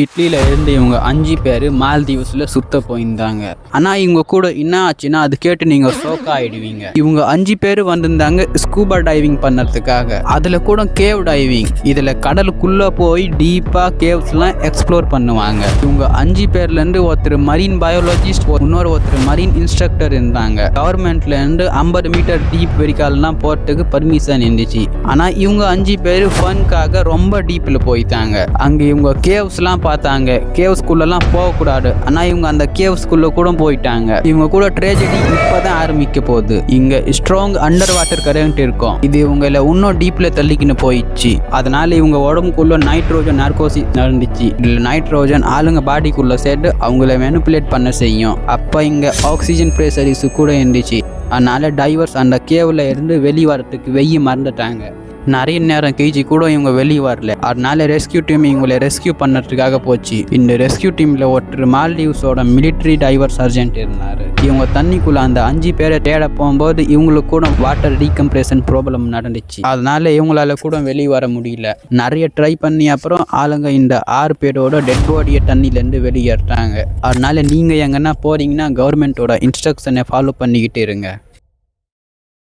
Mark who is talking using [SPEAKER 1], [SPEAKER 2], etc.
[SPEAKER 1] இட்லியில் இருந்து இவங்க 5 பேர் மால்தீவ்ஸில் சுத்த போயிருந்தாங்க. ஆனால் இவங்க கூட என்ன ஆச்சுன்னா அது கேட்டு நீங்கள் ஷோக் ஆகிடுவீங்க. இவங்க 5 பேர் வந்திருந்தாங்க ஸ்கூபா டைவிங் பண்ணுறதுக்காக. அதில் கூட கேவ் டைவிங், இதில் கடலுக்குள்ளே போய் டீப்பாக கேவ்ஸ்லாம் எக்ஸ்ப்ளோர் பண்ணுவாங்க. இவங்க 5 பேர்லேருந்து ஒருத்தர் மரீன் பயாலஜிஸ்ட், ஒருத்தர் மரீன் இன்ஸ்ட்ரக்டர் இருந்தாங்க. கவர்மெண்ட்லேருந்து 50 மீட்டர் டீப் வரைக்காலாம் போகிறதுக்கு பர்மிஷன் இருந்துச்சு. ஆனால் இவங்க 5 பேர் ஃபன்காக ரொம்ப டீப்பில் போயிட்டாங்க. அங்கே இவங்க கேவ்ஸ்லாம் பார்த்தாங்க. கேவ்ஸ்குள்ளெல்லாம் போகக்கூடாது, ஆனால் இவங்க அந்த கேவ்ஸ்குள்ளே கூட போயிட்டாங்க. இவங்க கூட ட்ராஜடி இப்போதான் ஆரம்பிக்க போகுது. இங்கே ஸ்ட்ராங் அண்டர் வாட்டர் கரண்ட் இருக்கும். இது இவங்களை இன்னும் டீப்பில் தள்ளிக்கின்னு போயிடுச்சு. அதனால இவங்க உடம்புக்குள்ள நைட்ரோஜன் நார்கோசிஸ் நடந்துச்சு. இதில் நைட்ரோஜன் ஆளுங்க பாடிக்குள்ளே சேர்த்து அவங்கள மேனிப்புலேட் பண்ண செய்யும். அப்போ இங்கே ஆக்சிஜன் ப்ரெஷர் இஷ்யூ கூட இருந்துச்சு. அதனால டைவர்ஸ் அந்த கேவில் இருந்து வெளியே வரத்துக்கு மறந்துட்டாங்க. நிறைய நேரம் கழிச்சு கூட இவங்க வெளியே வரல. அதனால ரெஸ்கியூ டீம் இவங்களை ரெஸ்கியூ பண்ணுறதுக்காக போச்சு. இந்த ரெஸ்கியூ டீமில் ஒருத்தர் மால்டீவ்ஸோட மிலிட்ரி டைவர் சர்ஜென்ட் இருந்தார். இவங்க தண்ணிக்குள்ளே அந்த 5 பேரை தேட போகும்போது இவங்களுக்கு கூட வாட்டர் டீகம்ப்ரெஷன் ப்ராப்ளம் நடந்துச்சு. அதனால இவங்களால கூட வெளியே வர முடியல. நிறைய ட்ரை பண்ணி அப்புறம் ஆளுங்க இந்த 6 பேரோட டெட் பாடியை தண்ணியிலேருந்து வெளியேறாங்க. அதனால நீங்கள் எங்கன்னா போகிறீங்கன்னா கவர்மெண்ட்டோட இன்ஸ்ட்ரக்ஷனை ஃபாலோ பண்ணிக்கிட்டு இருங்க.